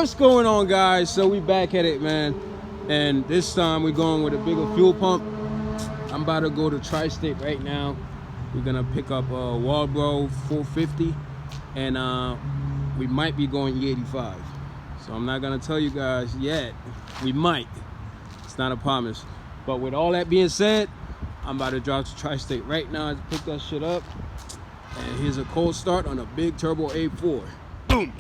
What's going on, guys? So we back at it, man, and this time we're going with a bigger fuel pump. I'm about to go to Tri-State right now. We're gonna pick up a Walbro 450, and we might be going E85. So I'm not gonna tell you guys yet. We might. It's not a promise. But with all that being said, I'm about to drive to Tri-State right now to pick that shit up. And here's a cold start on a big turbo A4. Boom.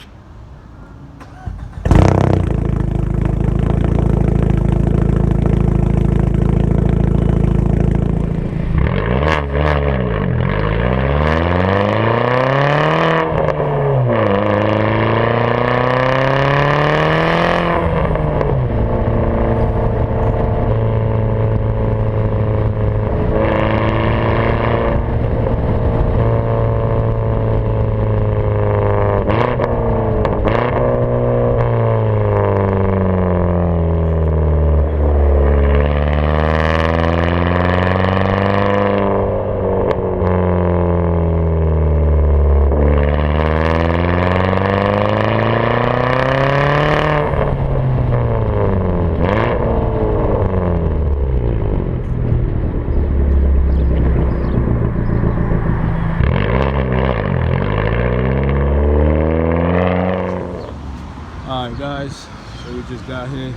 Alright guys, so we just got here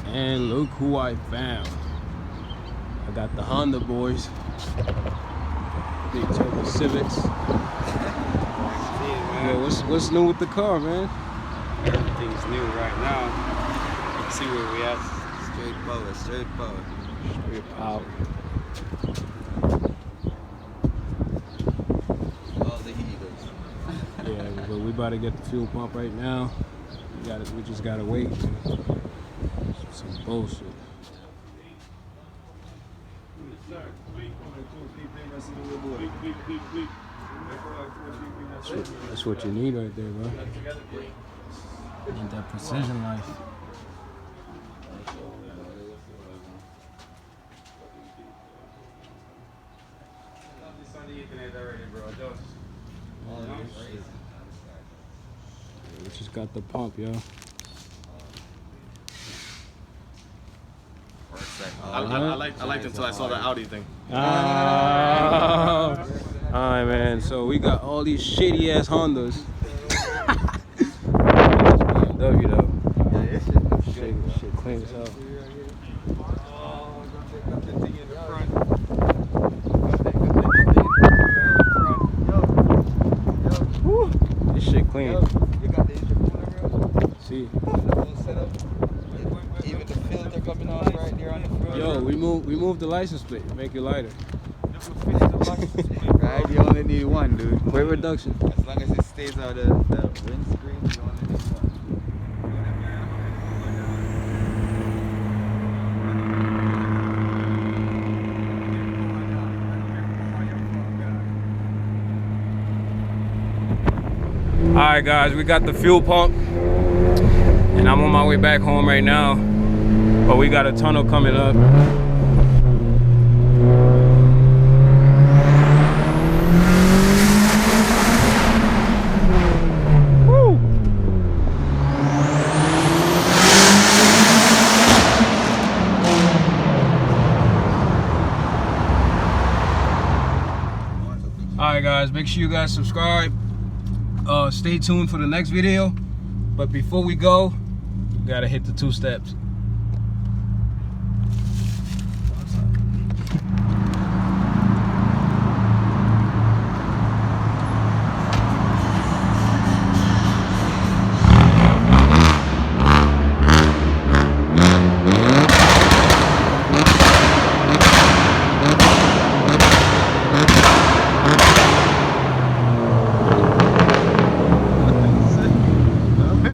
and look who I found. I got the Honda boys, big turbo Civics. Yeah, what's new with the car, man? Everything's new right now. Let's see where we at. Straight power, straight power. Straight power. All the heaters. Yeah, but we about to get the fuel pump right now. We just gotta wait. Some bullshit. That's what you need right there, bro. You need that precision life. We just got the pump, yo. I liked it until I saw the Audi thing. Alright, man. So we got all these shady ass Hondas. BMW though. Yeah, this shit Shit clean as hell. Woo. This shit clean. You got the engine bro? See. The whole setup. Even the filter coming off right there on the front. Yo, we moved the license plate. Make it lighter. Right, you only need one, dude. Weight reduction. As long as it stays out of the windscreen, you only need one. Alright guys, we got the fuel pump and I'm on my way back home right now, but we got a tunnel coming up. Woo! Alright guys, make sure you guys subscribe. Stay tuned for the next video, but before we go, you gotta hit the 2 steps.